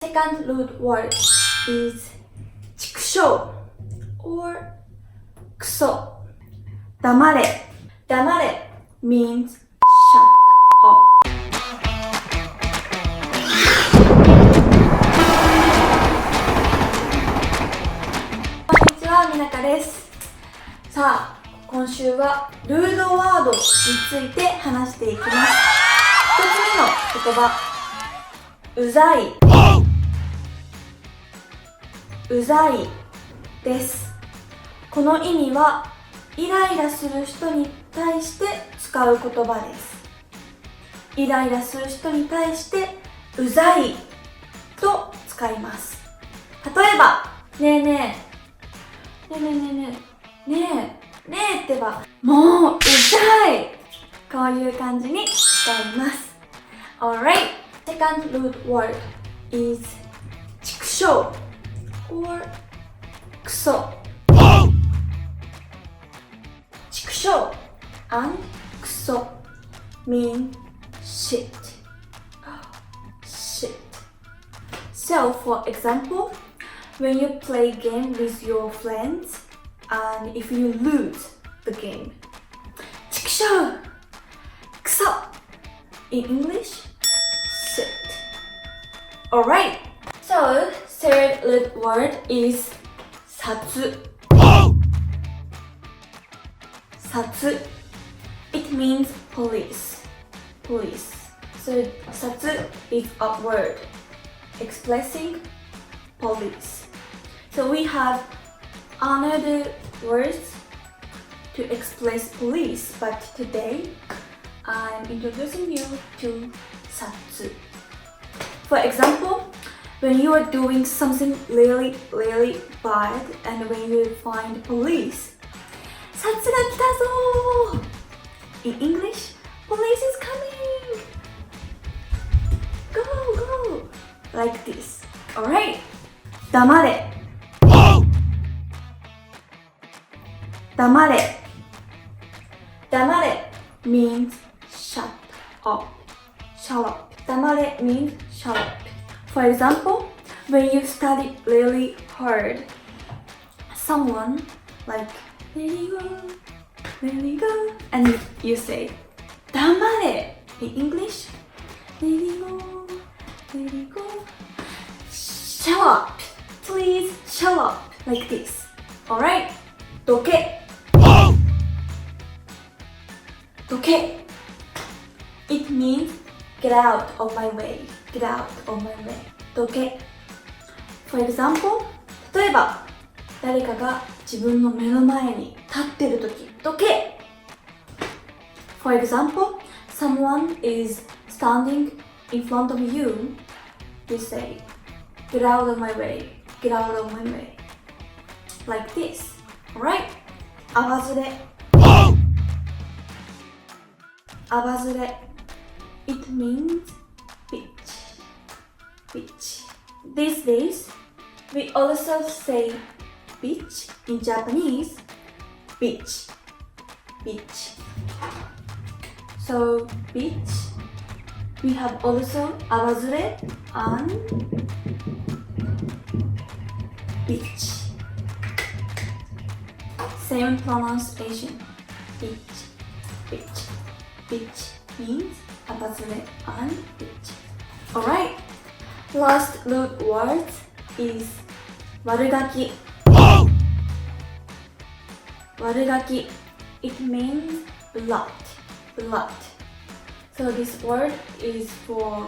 Second root word is 畜生 or クソ。黙れ。黙れ means shut up. こんにちは、みなかです。さあ、今週はルードワードについて話していきます。一つ目の言葉、うざい。うざいです。この意味はイライラする人に対して使う言葉です。イライラする人に対してうざいと使います。例えば、ねえねえ、ねえねえねえねえ、ねえねえってば、もううざい、こういう感じに使います。Alright, second root word is 畜生 or クソ。畜生 and クソ mean shit. Shit. So, for example, when you play game with your friends and if you lose the game, 畜生 クソ in English, shit. Alright, so third root word is 殺。殺 it means police. Police. So 殺 is a word expressing police. So we have another words to express police, but today I'm introducing you to 殺. For example, when you are doing something really bad and when you find police, 殺が来たぞ! In English, police is coming! Go, go! Like this. Alright? 黙れ。黙れ。黙れ means shut up. Shut up. 黙れ means shut up. For example, when you study really hard, someone like let it go, let it go, and you say 黙れ in English, let it go, let it go, shut up, please shut up, like this. Alright? どけ。どけ it means get out of my way, get out of my way. どけ For example, 例えば誰かが自分の目の前に立ってるとき、どけ For example, someone is standing in front of you, you say, get out of my way, get out of my way. Like this. Alright? あばずれ。あばずれ It means bitch. Bitch. These days, we also say bitch in Japanese. Bitch. Bitch. So, bitch. We have also あばずれ and bitch. Same pronunciation. Bitch. Bitch. Bitch means あばずれ and bitch. Alright. Last root word is 悪ガキ。悪ガキ it means blood. Blood. So this word is for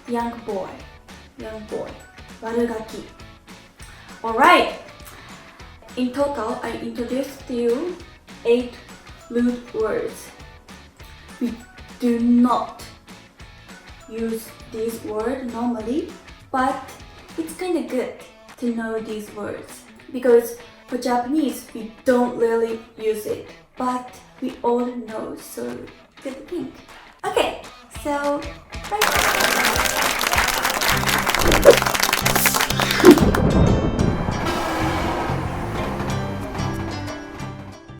young boy. Young boy. 悪ガキ. Alright. In total, I introduced to you 8 root words. We do not use this word normally, but it's kind of good to know these words because for Japanese we don't really use it, but we all know, so good thing. Okay, so bye.